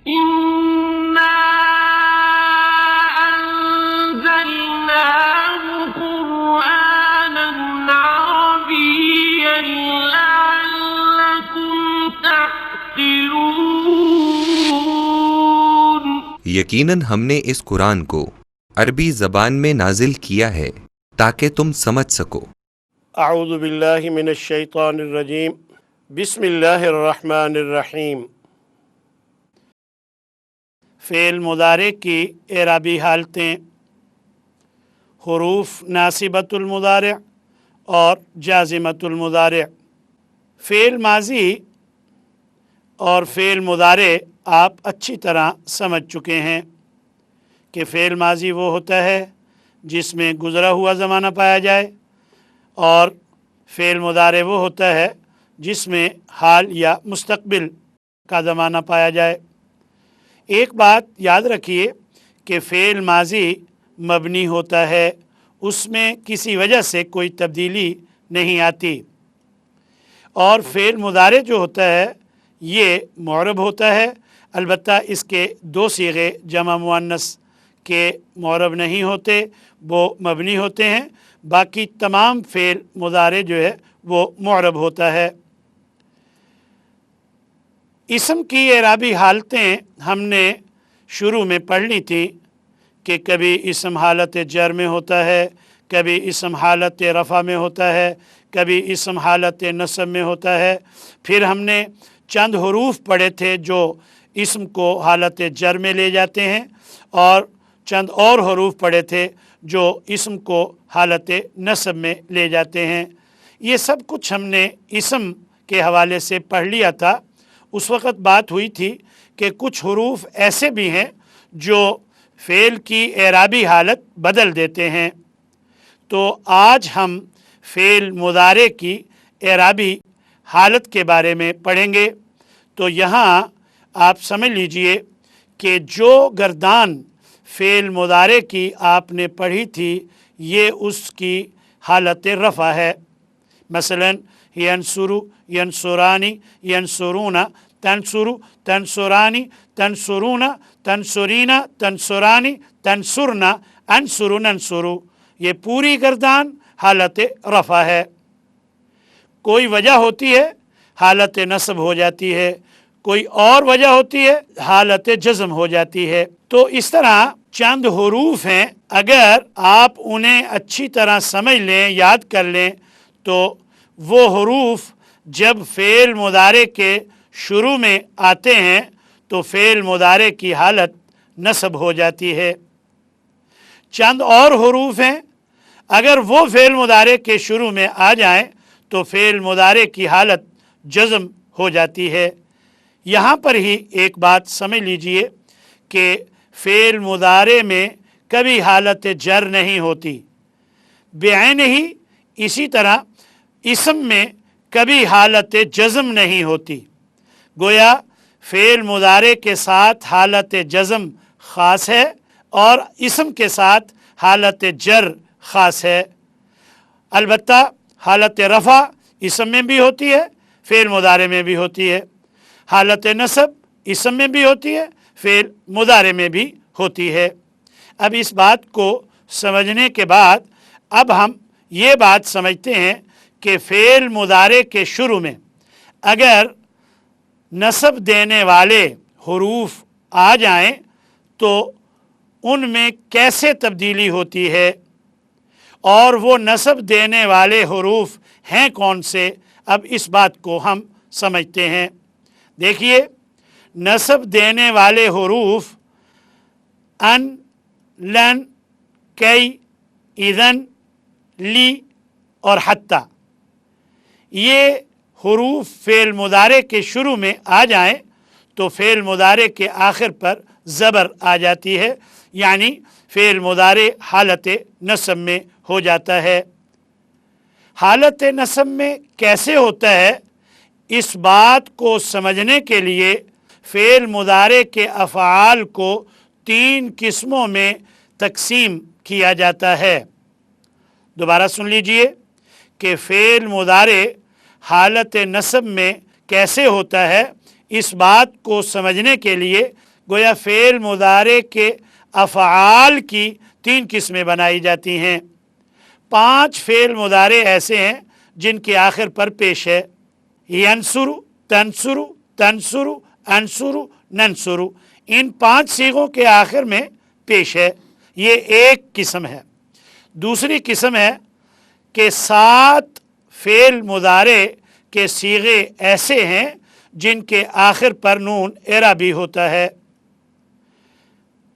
إنا أنزلناه قرآنا عربيا لعلكم تعقلون۔ یقیناً ہم نے اس قرآن کو عربی زبان میں نازل کیا ہے تاکہ تم سمجھ سکو۔ اعوذ باللہ من الشیطان الرجیم، بسم اللہ الرحمن الرحیم۔ فعل مضارع کی اعرابی حالتیں، حروف ناصبۃ المضارع اور جازمۃ المضارع۔ فعل ماضی اور فعل مضارع آپ اچھی طرح سمجھ چکے ہیں کہ فعل ماضی وہ ہوتا ہے جس میں گزرا ہوا زمانہ پایا جائے، اور فعل مضارع وہ ہوتا ہے جس میں حال یا مستقبل کا زمانہ پایا جائے۔ ایک بات یاد رکھیے کہ فعل ماضی مبنی ہوتا ہے، اس میں کسی وجہ سے کوئی تبدیلی نہیں آتی، اور فعل مضارع جو ہوتا ہے یہ معرب ہوتا ہے، البتہ اس کے دو صیغے جمع مؤنث کے معرب نہیں ہوتے، وہ مبنی ہوتے ہیں۔ باقی تمام فعل مضارع جو ہے وہ معرب ہوتا ہے۔ اسم کی اعرابی حالتیں ہم نے شروع میں پڑھ لی تھیں کہ کبھی اسم حالت جر میں ہوتا ہے، کبھی اسم حالت رفع میں ہوتا ہے، کبھی اسم حالت نصب میں ہوتا ہے۔ پھر ہم نے چند حروف پڑھے تھے جو اسم کو حالت جر میں لے جاتے ہیں، اور چند اور حروف پڑھے تھے جو اسم کو حالت نصب میں لے جاتے ہیں۔ یہ سب کچھ ہم نے اسم کے حوالے سے پڑھ لیا تھا۔ اس وقت بات ہوئی تھی کہ کچھ حروف ایسے بھی ہیں جو فعل کی اعرابی حالت بدل دیتے ہیں، تو آج ہم فعل مضارع کی اعرابی حالت کے بارے میں پڑھیں گے۔ تو یہاں آپ سمجھ لیجئے کہ جو گردان فعل مضارع کی آپ نے پڑھی تھی یہ اس کی حالت رفع ہے۔ مثلا ینصرو، ینصرانی، ینصرون، تنصرو، تنصرانی، تنصرون، تنصرینا، تنصرانی، تنصرنا، انصرو، ننصرو، یہ پوری گردان حالت رفع ہے۔ کوئی وجہ ہوتی ہے حالت نصب ہو جاتی ہے، کوئی اور وجہ ہوتی ہے حالت جزم ہو جاتی ہے۔ تو اس طرح چند حروف ہیں، اگر آپ انہیں اچھی طرح سمجھ لیں، یاد کر لیں، تو وہ حروف جب فعل مضارع کے شروع میں آتے ہیں تو فعل مضارع کی حالت نصب ہو جاتی ہے۔ چند اور حروف ہیں، اگر وہ فعل مضارع کے شروع میں آ جائیں تو فعل مضارع کی حالت جزم ہو جاتی ہے۔ یہاں پر ہی ایک بات سمجھ لیجئے کہ فعل مضارع میں کبھی حالت جر نہیں ہوتی بعین ہی، اسی طرح اسم میں کبھی حالت جزم نہیں ہوتی۔ گویا فعل مضارع کے ساتھ حالت جزم خاص ہے اور اسم کے ساتھ حالت جر خاص ہے۔ البتہ حالت رفع اسم میں بھی ہوتی ہے، فعل مضارع میں بھی ہوتی ہے۔ حالت نصب اسم میں بھی ہوتی ہے، فعل مضارع میں بھی ہوتی ہے۔ اب اس بات کو سمجھنے کے بعد اب ہم یہ بات سمجھتے ہیں کہ فعل مضارع کے شروع میں اگر نصب دینے والے حروف آ جائیں تو ان میں کیسے تبدیلی ہوتی ہے، اور وہ نصب دینے والے حروف ہیں کون سے، اب اس بات کو ہم سمجھتے ہیں۔ دیکھیے، نصب دینے والے حروف ان، لن، کئی، اذن، لی اور حتی، یہ حروف فعل مضارع کے شروع میں آ جائیں تو فعل مضارع کے آخر پر زبر آ جاتی ہے، یعنی فعل مضارع حالت نصب میں ہو جاتا ہے۔ حالت نصب میں کیسے ہوتا ہے، اس بات کو سمجھنے کے لیے فعل مضارع کے افعال کو 3 قسموں میں تقسیم کیا جاتا ہے۔ دوبارہ سن لیجئے کہ فعل مضارع حالت نصب میں کیسے ہوتا ہے، اس بات کو سمجھنے کے لیے गोया फ़ेल मुदारे के अफ़आल की 3 किस्में बनाई जाती हैं। 5 फ़ेल मुदारे ऐसे हैं जिनके आखिर पर पेश है यंसुरु, तंसुरु, तंसुरु, अंसुरु, नंसुरु। इन 5 सीगों के आखिर में पेश है। ये एक किस्म है। दूसरी किस्म है कि 7 फ़ेल मुदारे के सीगे ऐसे हैं जिनके आखिर पर नून एराबी होता है,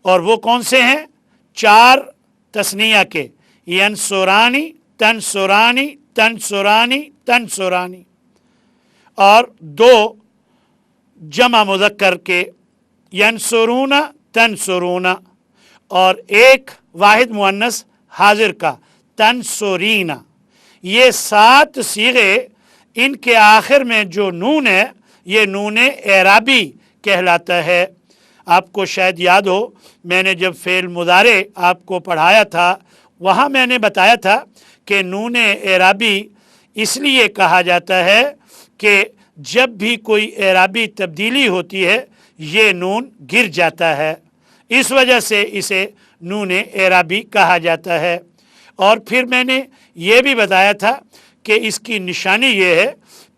और वो कौन से हैं? 4 तस्निया के यंसुरानी, तंसुरानी, तंसुरानी, तंसुरानी, और 2 जमा मुज़क्कर के यंसुरूना, तंसुरूना, और 1 वाहिद मुअन्नस हाजिर का तंसुरीना। ये 7 सीगे, इनके आखिर में जो नून है ये नून एराबी कहलाता है। आपको शायद याद हो, मैंने जब फ़ेल मुदारे आपको पढ़ाया था वहाँ मैंने बताया था कि नून एराबी इसलिए कहा जाता है कि जब भी कोई एराबी तब्दीली होती है ये नून गिर जाता है, इस वजह से इसे नून एराबी कहा जाता है। और फिर मैंने ये भी बताया था कि इसकी निशानी ये है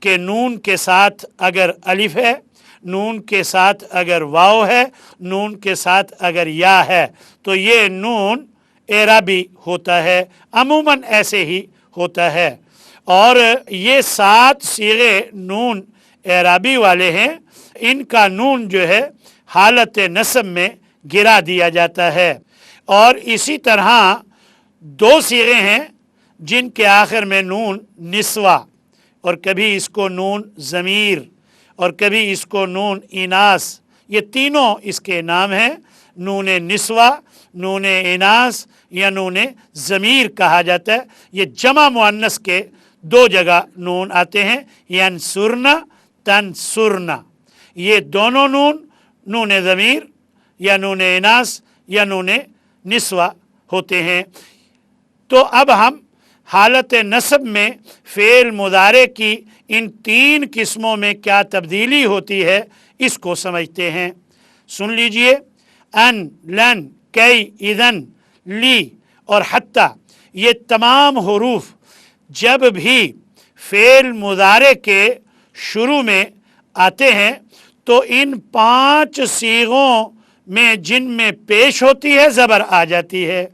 कि नून के साथ अगर अलिफ है, नून के साथ अगर वाव है, नून के साथ अगर या है, तो ये नून एराबी होता है। अमूमन ऐसे ही होता है। और ये 7 सीगे नून एराबी वाले हैं। इनका नून जो है हालत नस्ब में गिरा दिया जाता है। और इसी तरह 2 सीगे हैं जिनके आखिर में नून निस्वा, और कभी इसको नून ज़मीर और कभी इसको नून इनास, ये तीनों इसके नाम हैं। नून निस्वा, नून इनास या नून ज़मीर कहा जाता है। ये जमा मुअन्नस के 2 जगह नून आते हैं, यंसुरना, तंसुरना। ये दोनों नून नून ज़मीर या नून इनास या नून निस्वा होते हैं। तो अब हम हालत नस्ब में फ़ेल मुदारे की इन 3 किस्मों में क्या तब्दीली होती है इसको समझते हैं। सुन लीजिए, अन, लन, कई, इदन, ली और हत्ता, ये तमाम हुरूफ जब भी फ़ेल मुदारे के शुरू में आते हैं तो इन 5 सीगों में जिनमें पेश होती है ज़बर आ जाती है,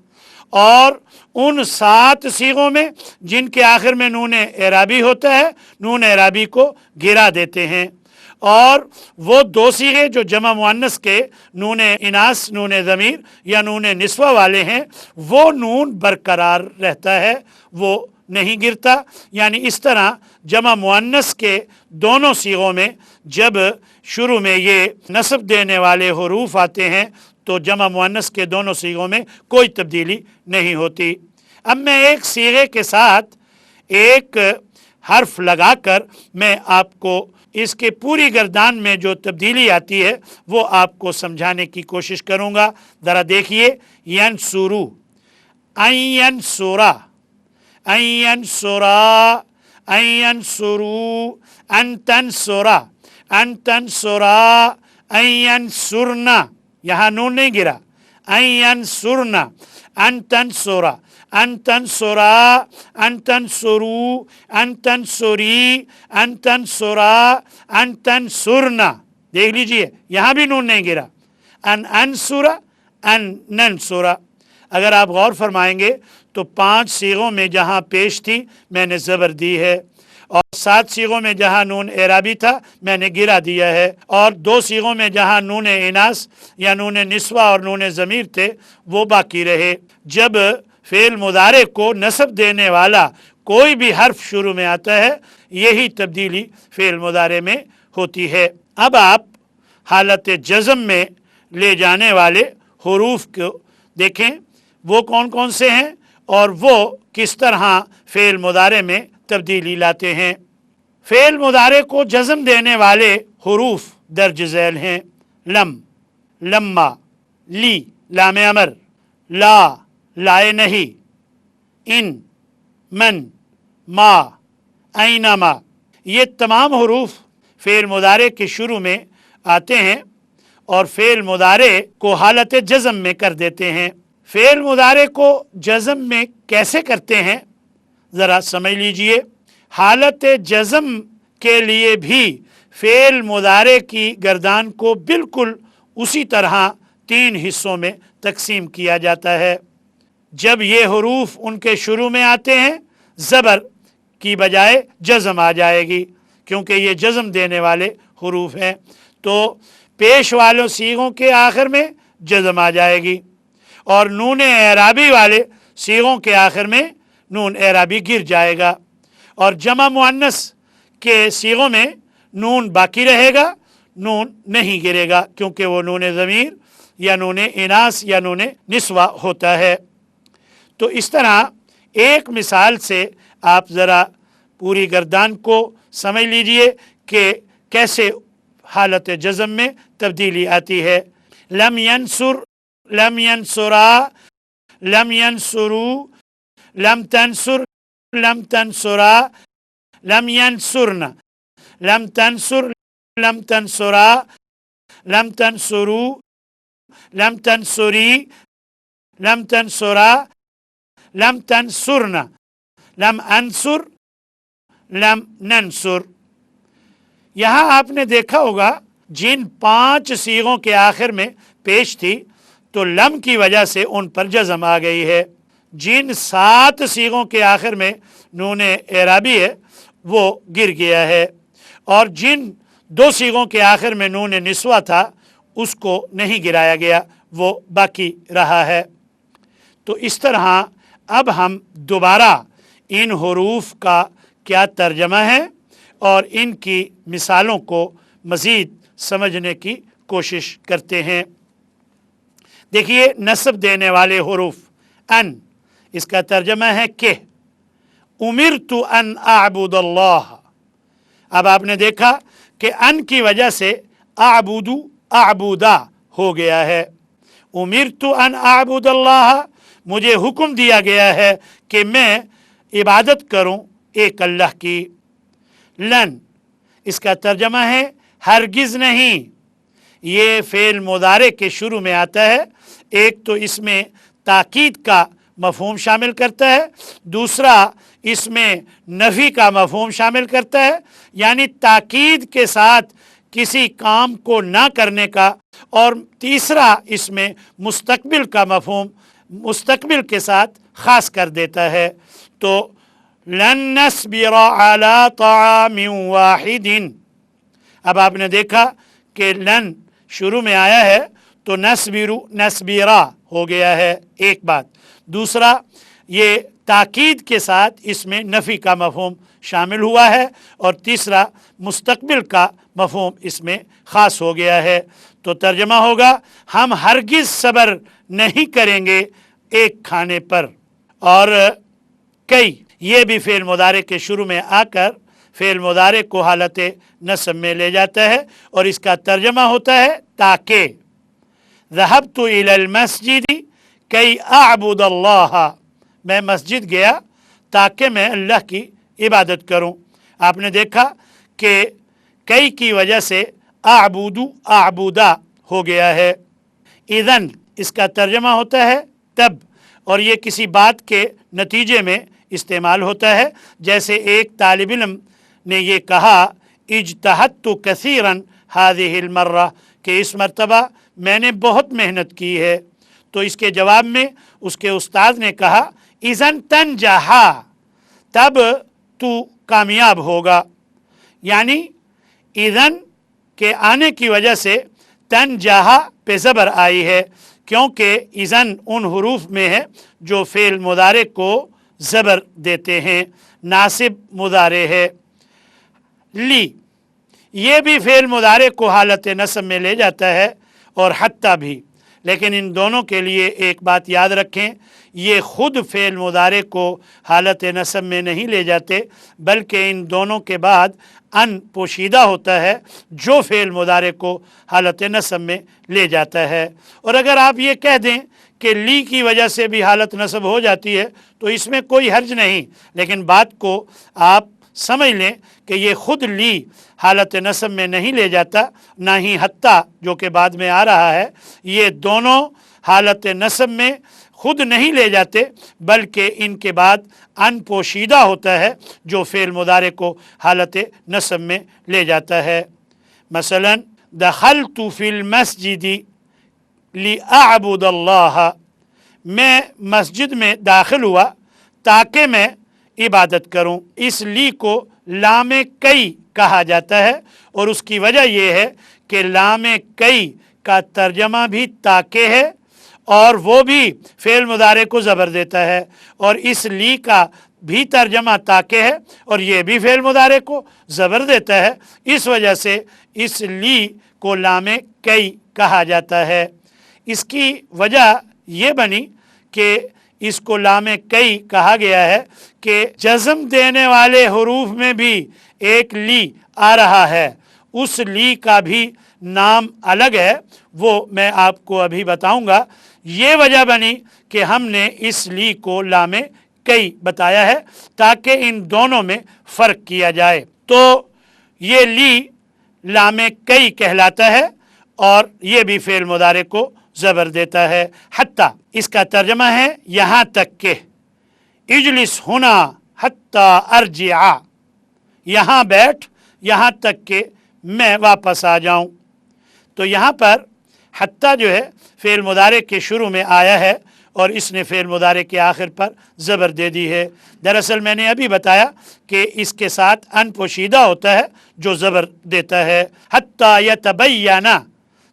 और उन 7 सीगों में जिनके आखिर में नून एराबी होता है, नून एराबी को गिरा देते हैं। और वो 2 सीगे जो जमा मुअन्नस के नून इनास, नून ज़मीर या नून निस्वा वाले हैं, वो नून बरकरार रहता है, वो नहीं गिरता। यानी इस तरह जमा मुअन्नस के दोनों सीगों में जब शुरू में ये नस्ब देने वाले हुरूफ आते हैं तो जमा मुअन्नस के दोनों सीगों में कोई तब्दीली नहीं होती। अब मैं एक सीगे के साथ एक हर्फ लगाकर मैं आपको इसके पूरी गर्दान में जो तब्दीली आती है वो आपको समझाने की कोशिश करूँगा। ज़रा देखिए, यंसुरु, अयंसुरा, अयंसुरा, अयंसुरु, अंतंसुरा, अंतंसुरा, अयंसुरना, यहाँ नून नहीं गिरा, अयंसुरना, अंतंसुरा, अंतंसुरा, अंतंसुरु, अंतंसुरी, अंतंसुरा, अंतंसुरना। देख लीजिए, यहाँ भी नून नहीं गिरा, अनसुरा, अननसुरा। अगर आप गौर फरमाएंगे तो 5 सीगों में जहाँ पेश थी मैंने ज़बर दी है, और 7 सीगों में जहाँ नून एराबी था मैंने गिरा दिया है, और 2 सीगों में जहाँ नून इनास या नून निस्वा और नून ज़मीर थे वो बाकी रहे। जब फ़ेल मुदारे को नस्ब देने वाला कोई भी हर्फ शुरू में आता है यही तब्दीली फ़ेल मुदारे में होती है। अब आप हालत जज़म में ले जाने वाले हुरूफ को देखें, वो कौन कौन से हैं और वो किस तरह फ़ेल मुदारे में तब्दीली लाते हैं। फ़ेल मुदारे को जज़म देने वाले हुरूफ दर्ज झैल हैं। लम, लम्मा, ली, लाम अमर, ला, लाए नहीं, इन, मन, मा, ऐनमा। ये तमाम हुरूफ फ़ेल मुदारे के शुरू में आते हैं اور فعل مضارع کو حالت جزم میں کر دیتے ہیں۔ فعل مضارع کو جزم میں کیسے کرتے ہیں ذرا سمجھ لیجئے۔ حالت جزم کے لیے بھی فعل مضارع کی گردان کو بالکل اسی طرح 3 حصوں میں تقسیم کیا جاتا ہے۔ جب یہ حروف ان کے شروع میں آتے ہیں زبر کی بجائے جزم آ جائے گی، کیونکہ یہ جزم دینے والے حروف ہیں، تو پیش والوں صیغوں کے آخر میں جزم آ جائے گی، اور نون اعرابی والے صیغوں کے آخر میں نون اعرابی گر جائے گا، اور جمع مؤنث کے صیغوں میں نون باقی رہے گا، نون نہیں گرے گا، کیونکہ وہ نون ضمیر یا نون اناث یا نون نسوہ ہوتا ہے۔ تو اس طرح ایک مثال سے آپ ذرا پوری گردان کو سمجھ لیجئے کہ کیسے حالت جزم میں تبدیلی آتی ہے۔ لم ینصر، لم ینصرا، لم ینصرو، لم تنصر، لم تنصرا، لم ینصرن، لم تنصر، لم تنصرا، لم تنصرو، لم تنصری، لم تنصرا، لم تنصرن، لم انصر، لم ننصر۔ یہاں آپ نے دیکھا ہوگا جن 5 صیغوں کے آخر میں پیش تھی تو لم کی وجہ سے ان پر جزم آ گئی ہے۔ جن 7 صیغوں کے آخر میں نون اعرابی ہے وہ گر گیا ہے، اور جن 2 صیغوں کے آخر میں نون نسوہ تھا اس کو نہیں گرایا گیا، وہ باقی رہا ہے۔ تو اس طرح اب ہم دوبارہ ان حروف کا کیا ترجمہ ہے اور ان کی مثالوں کو مزید سمجھنے کی کوشش کرتے ہیں۔ دیکھیے نصب دینے والے حروف ان، اس کا ترجمہ ہے کہ امرت ان اعبد اللہ۔ اب آپ نے دیکھا کہ ان کی وجہ سے اعبد اعبدا ہو گیا ہے۔ امرت ان اعبد اللہ، مجھے حکم دیا گیا ہے کہ میں عبادت کروں ایک اللہ کی۔ لن، اس کا ترجمہ ہے ہرگز نہیں۔ یہ فعل مضارع کے شروع میں آتا ہے، ایک تو اس میں تاکید کا مفہوم شامل کرتا ہے، دوسرا اس میں نفی کا مفہوم شامل کرتا ہے، یعنی تاکید کے ساتھ کسی کام کو نہ کرنے کا، اور تیسرا اس میں مستقبل کا مفہوم مستقبل کے ساتھ خاص کر دیتا ہے۔ تو لن نصبر علی طعام واحد، اب آپ نے دیکھا کہ لن شروع میں آیا ہے تو نصبرا ہو گیا ہے، ایک بات۔ دوسرا یہ تاکید کے ساتھ اس میں نفی کا مفہوم شامل ہوا ہے، اور تیسرا مستقبل کا مفہوم اس میں خاص ہو گیا ہے۔ تو ترجمہ ہوگا ہم ہرگز صبر نہیں کریں گے ایک کھانے پر۔ اور کئی، یہ بھی فعل مضارع کے شروع میں آ کر فعل مضارع کو حالت نصب میں لے جاتا ہے، اور اس کا ترجمہ ہوتا ہے تاکہ۔ ذهبت الى المسجد کی اعبد اللہ، میں مسجد گیا تاکہ میں اللہ کی عبادت کروں۔ آپ نے دیکھا کہ کئی کی وجہ سے اعبد اعبدا ہو گیا ہے۔ اذن، اس کا ترجمہ ہوتا ہے تب، اور یہ کسی بات کے نتیجے میں استعمال ہوتا ہے، جیسے ایک طالب علم نے یہ کہا اجتہدت کثیرا هذه المرہ، کہ اس مرتبہ میں نے بہت محنت کی ہے۔ تو اس کے جواب میں اس کے استاد نے کہا اذن تنجح، تب تو کامیاب ہوگا، یعنی اذن کے آنے کی وجہ سے تنجح پہ زبر آئی ہے، کیونکہ اذن ان حروف میں ہے جو فعل مضارع کو زبر دیتے ہیں، ناصب مضارع ہے۔ لی، یہ بھی فعل مضارع کو حالت نصب میں لے جاتا ہے، اور حتی بھی، لیکن ان دونوں کے لیے ایک بات یاد رکھیں، یہ خود فعل مضارع کو حالت نصب میں نہیں لے جاتے، بلکہ ان دونوں کے بعد ان پوشیدہ ہوتا ہے جو فعل مضارع کو حالت نصب میں لے جاتا ہے۔ اور اگر آپ یہ کہہ دیں کہ لی کی وجہ سے بھی حالت نصب ہو جاتی ہے تو اس میں کوئی حرج نہیں، لیکن بات کو آپ समझ लें कि ये खुद ली हालत नस्ब में नहीं ले जाता, ना ही हत्ता जो कि बाद में आ रहा है, ये दोनों हालत नस्ब में खुद नहीं ले जाते, बल्कि इनके बाद अनपोशीदा होता है जो फ़ेल मुदारे को हालत नस्ब में ले जाता है। मसलन दखलतु फिल मस्जिदी लिअअबुदल्लाह, मैं मस्जिद में दाखिल हुआ ताकि मैं इबादत करूं। इस ली को लाम कई कहा जाता है और उसकी वजह यह है कि लाम कई का तर्जमा भी ताकि है और वो भी फ़ेल मुदारे को ज़बर देता है, और इस ली का भी तर्जमा ताकि है और ये भी फ़ेल मुदारे को ज़बर देता है। इस वजह से इस ली को लाम कई कहा जाता है। इसकी वजह ये बनी कि इसको लाम कई कहा गया है कि जज़म देने वाले हुरूफ में भी एक ली आ रहा है, उस ली का भी नाम अलग है, वो मैं आपको अभी बताऊंगा। ये वजह बनी कि हमने इस ली को लाम कई बताया है ताकि इन दोनों में फ़र्क किया जाए। तो ये ली लाम कई कहलाता है और ये भी फ़ेल मुदारे को ज़बर देता है। हत्ता इसका तर्जमा है यहाँ तक के, इजलिस हुना हत्ता अर्जिआ, यहाँ बैठ यहाँ तक के मैं वापस आ जाऊँ। तो यहाँ पर हत्ता जो है फ़ेल मुदारे के शुरू में आया है और इसने फ़ेल मुदारे के आखिर पर ज़बर दे दी है। दरअसल मैंने अभी बताया कि इसके साथ अनपोशीदा होता है जो ज़बर देता है। हत्ता यतबय्यना,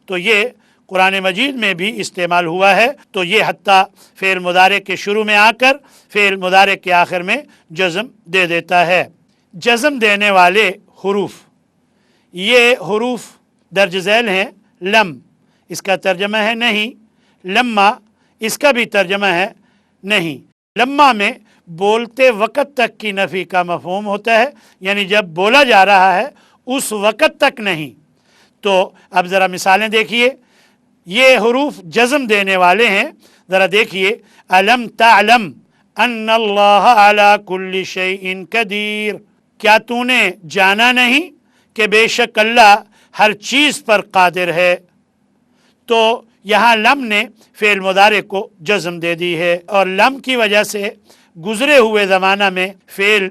तो ये कुरान मजीद में भी इस्तेमाल हुआ है। तो ये हत्ता फ़ेल मुदारे के शुरू में आकर फ़ेल मुदारे के आखिर में जज़म दे देता है। जज़म देने वाले हुरूफ, ये हुरूफ दर्ज झैल हैं। लम इसका तर्जमा है नहीं, लम्मा इसका भी तर्जमा है नहीं। लम्मा में बोलते वक़्त तक की नफ़ी का मफ़हूम होता है, यानी जब बोला जा रहा है उस वक़्त तक नहीं। तो अब ज़रा मिसालें देखिए, ये हुरूफ जज़म देने वाले हैं। ज़रा देखिए, अलम तालम अन्नल्लाह अला कुल्ली शैइन कदीर, क्या तूने जाना नहीं कि बेशक अल्लाह हर चीज़ पर कादिर है। तो यहाँ लम ने फ़ेल मुदारे को जज़म दे दी है और लम की वजह से गुज़रे हुए ज़माना में फ़ेल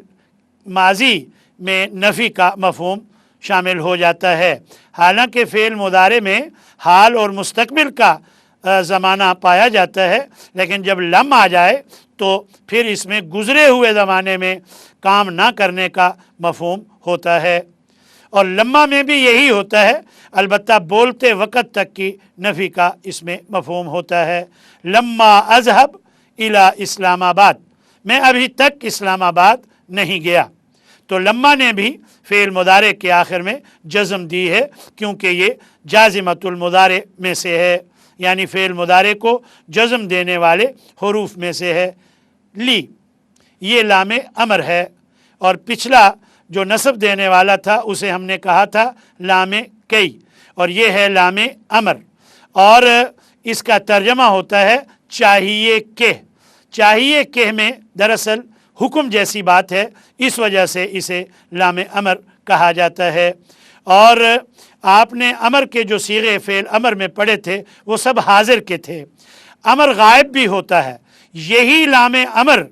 माजी में नफ़ी का मफ़हूम शामिल हो जाता है। हालांकि फ़ेल मुदारे में हाल और मुस्तक़बिल का ज़माना पाया जाता है, लेकिन जब लम आ जाए तो फिर इसमें गुज़रे हुए ज़माने में काम ना करने का मफ़हूम होता है। और लम्मा में भी यही होता है, अलबत्ता बोलते वक़्त तक की नफ़ी का इसमें मफ़हूम होता है। लम्मा अज़हब इला इस्लामाबाद, मैं अभी तक इस्लामाबाद नहीं गया। तो लम्मा ने भी फ़ेल मुदारे के आखिर में जज़म दी है क्योंकि ये जाज़िमतुल मुदारे में से है, यानी फ़ेल मुदारे को जज़म देने वाले हुरूफ में से है। ली ये लाम अमर है और पिछला जो नस्ब देने वाला था उसे हमने कहा था लाम कई, और ये है लाम अमर, और इसका तर्जमा होता है चाहिए के। चाहिए के में दरअसल हुक्म जैसी बात है, इस वजह से इसे लाम अमर कहा जाता है। और आपने अमर के जो सीगे फ़ेल अमर में पढ़े थे वो सब हाजिर के थे। अमर गायब भी होता है, यही लाम अमर,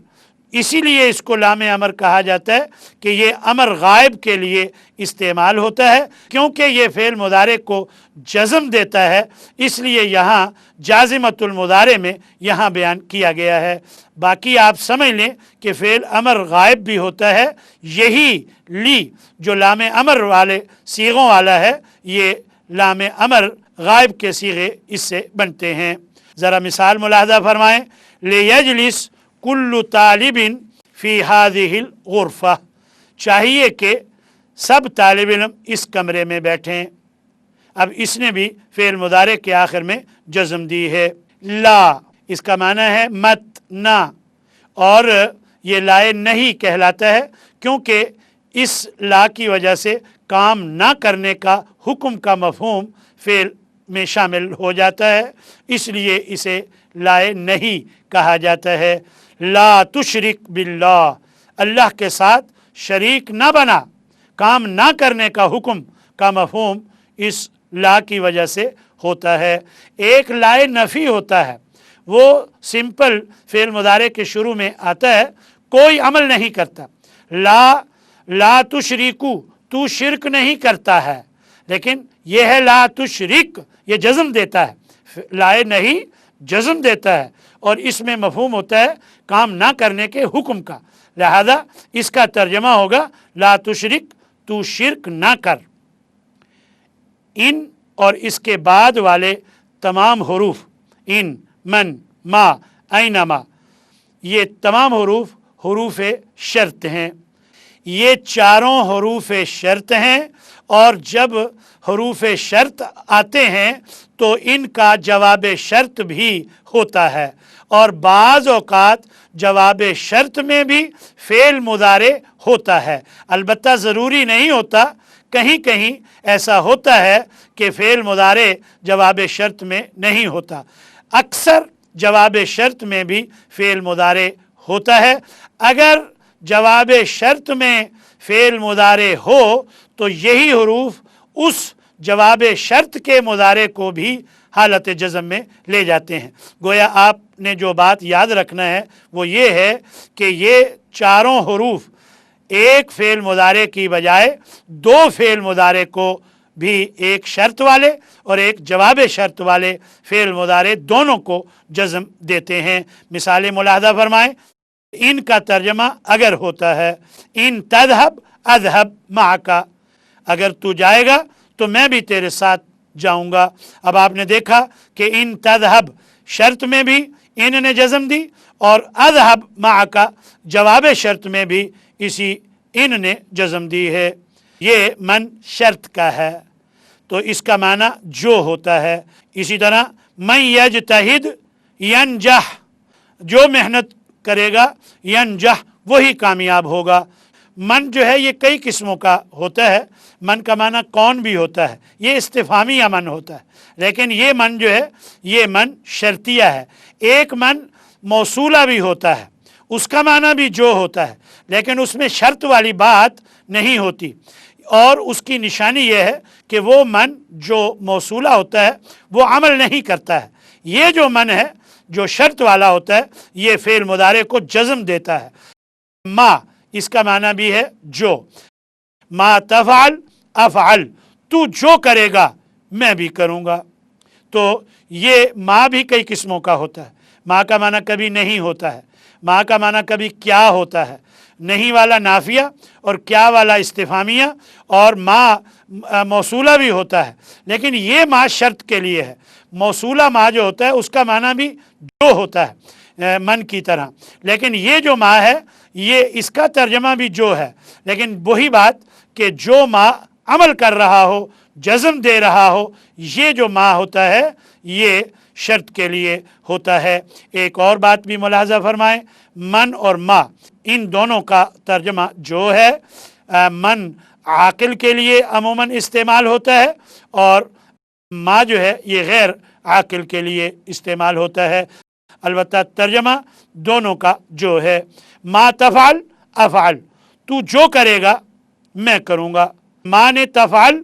इसीलिए इसको लाम अमर कहा जाता है कि ये अमर गायब के लिए इस्तेमाल होता है, क्योंकि ये फ़ेल मुदारे को जज़म देता है, इसलिए यहाँ जाज़िमतुल मुदारे में यहाँ बयान किया गया है। बाकी आप समझ लें कि फ़ेल अमर गायब भी होता है, यही ली जो लाम अमर वाले सीगों वाला है, ये लाम अमर गायब के सीगे इससे बनते हैं। ज़रा मिसाल मुलाहज़ा फरमाएँ, ले यजलिस कुल्लु तालिबिन फ़ी हाज़िहिल गुरफ़ा, चाहिए कि सब तालिब इल्म इस कमरे में बैठें। अब इसने भी फ़ेल मुदारे के आखिर में जज़म दी है। ला इसका माना है मत, ना, और ये लाए नहीं कहलाता है क्योंकि इस ला की वजह से काम ना करने का हुक्म का मफ़हूम फ़ेल में शामिल हो जाता है, इसलिए इसे लाए नहीं कहा जाता है। ला तुशरिक बिल्लाह, अल्लाह के साथ शरीक न बना, काम ना करने का हुक्म का मफहूम इस ला की वजह से होता है। एक लाए नफ़ी होता है, वो सिंपल फ़ेल मुदारे के शुरू में आता है, कोई अमल नहीं करता। ला तुशरीकू, तू शिरक नहीं करता है, लेकिन यह है ला तुशरिक, ये जज़म देता है, लाए नहीं जज़म देता है, और इसमें मफहूम होता है काम ना करने के हुक्म का। लिहाजा इसका तर्जमा होगा ला तुशरिक, तू शिरक ना कर। इन और इसके बाद वाले तमाम हुरूफ, इन, मन, मा, ऐनमा, ये तमाम हुरूफ शर्त हैं। ये चारों हुरूफ शर्त हैं, और जब हुरूफ शर्त आते हैं तो इनका जवाब शर्त भी होता है, और बाज़ औक़ात जवाब शर्त में भी फ़ेल मुदारे होता है। अलबत्ता ज़रूरी नहीं होता, कहीं कहीं ऐसा होता है कि फ़ेल मुदारे जवाब शर्त में नहीं होता। अक्सर जवाब शर्त में भी फ़ेल मुदारे होता है। अगर जवाब शर्त में फ़ेल मुदारे हो तो यही हुरूफ उस जवाब शर्त के मुदारे को भी हालत जज़म में ले जाते हैं। गोया आपने जो बात याद रखना है वो ये है कि ये चारों हुरूफ एक फ़ेल मुदारे की बजाय दो फ़ेल मुदारे को भी, एक शर्त वाले और एक जवाब शर्त वाले फ़ेल मुदारे, दोनों को जज़म देते हैं। मिसालें मुलाहज़ा फरमाएँ। इन का तर्जमा अगर होता है इन तज़हब अज़हब माका, अगर तू जाएगा तो मैं भी तेरे साथ जाऊंगा। अब आपने देखा कि इन तज़हब शर्त में भी इन ने जज़म दी, और अज़हब माका जवाब शर्त में भी इसी इन ने जज़म दी है। ये मन शर्त का है तो इसका माना जो होता है। इसी तरह मन यजतहिद यनजह, जो मेहनत करेगा यनजह, वही कामयाब होगा। मन जो है ये कई किस्मों का होता है। मन का माना कौन भी होता है, ये इस्तिफामिया मन होता है, लेकिन ये मन जो है ये मन शर्तिया है। एक मन मौसूला भी होता है, उसका माना भी जो होता है, लेकिन उसमें शर्त वाली बात नहीं होती, और उसकी निशानी यह है कि वो मन जो मौसूला होता है वो अमल नहीं करता है। ये जो मन है जो शर्त वाला होता है ये फ़ेल मुदारे को जज़म देता है। मा, इसका माना भी है जो। मा तफ़अल अफ़अल, तू जो करेगा मैं भी करूँगा। तो ये माँ भी कई किस्मों का होता है। माँ का माना कभी नहीं होता है, माँ का माना कभी क्या होता है, नहीं वाला नाफिया और क्या वाला इस्तिफामिया, और माँ मौसूला भी होता है, लेकिन ये माँ शर्त के लिए है। मौसूला माँ जो होता है उसका माना भी जो होता है मन की तरह, लेकिन ये जो माँ है ये इसका तर्जमा भी जो है, लेकिन वही बात कि जो माँ अमल कर रहा हो, जज़म दे रहा हो, ये जो माँ होता है ये शर्त के लिए होता है। एक और बात भी मुलाहज़ा फरमाएं, मन और माँ इन दोनों का तर्जमा जो है, मन आकिल के लिए अमूमन इस्तेमाल होता है, और माँ जो है ये गैर आकिल के लिए इस्तेमाल होता है। अलबत्ता तर्जमा दोनों का जो है। मा तफ़अल अफ़अल, तू जो करेगा मैं करूँगा। माँ ने तफ़अल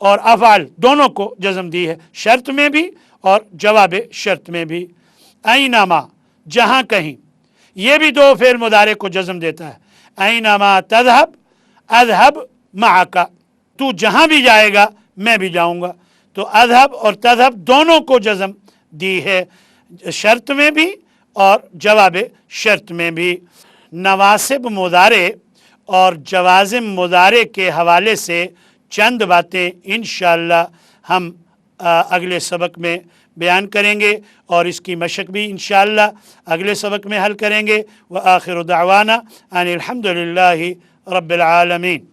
और अफ़अल दोनों को जज़म दी है, शर्त में भी और जवाब शर्त में भी। ऐनमा, जहाँ कहीं, ये भी दो फ़ेल मुदारे को जज़म देता है। ऐनमा तज़हब अज़हब माका, तू जहाँ भी जाएगा मैं भी जाऊँगा। तो अज़हब और तज़हब दोनों को जज़म दी है, शर्त में भी और जवाब शर्त में भी। नवासिब मुदारे और जवाज़िम मुदारे के हवाले से चंद बातें इंशाअल्लाह हम अगले सबक में बयान करेंगे, और इसकी मशक भी इंशाअल्लाह अगले सबक में हल करेंगे। व आखिर दावाना अनिल हम्दुलिल्लाहि रब्बिल आलमीन।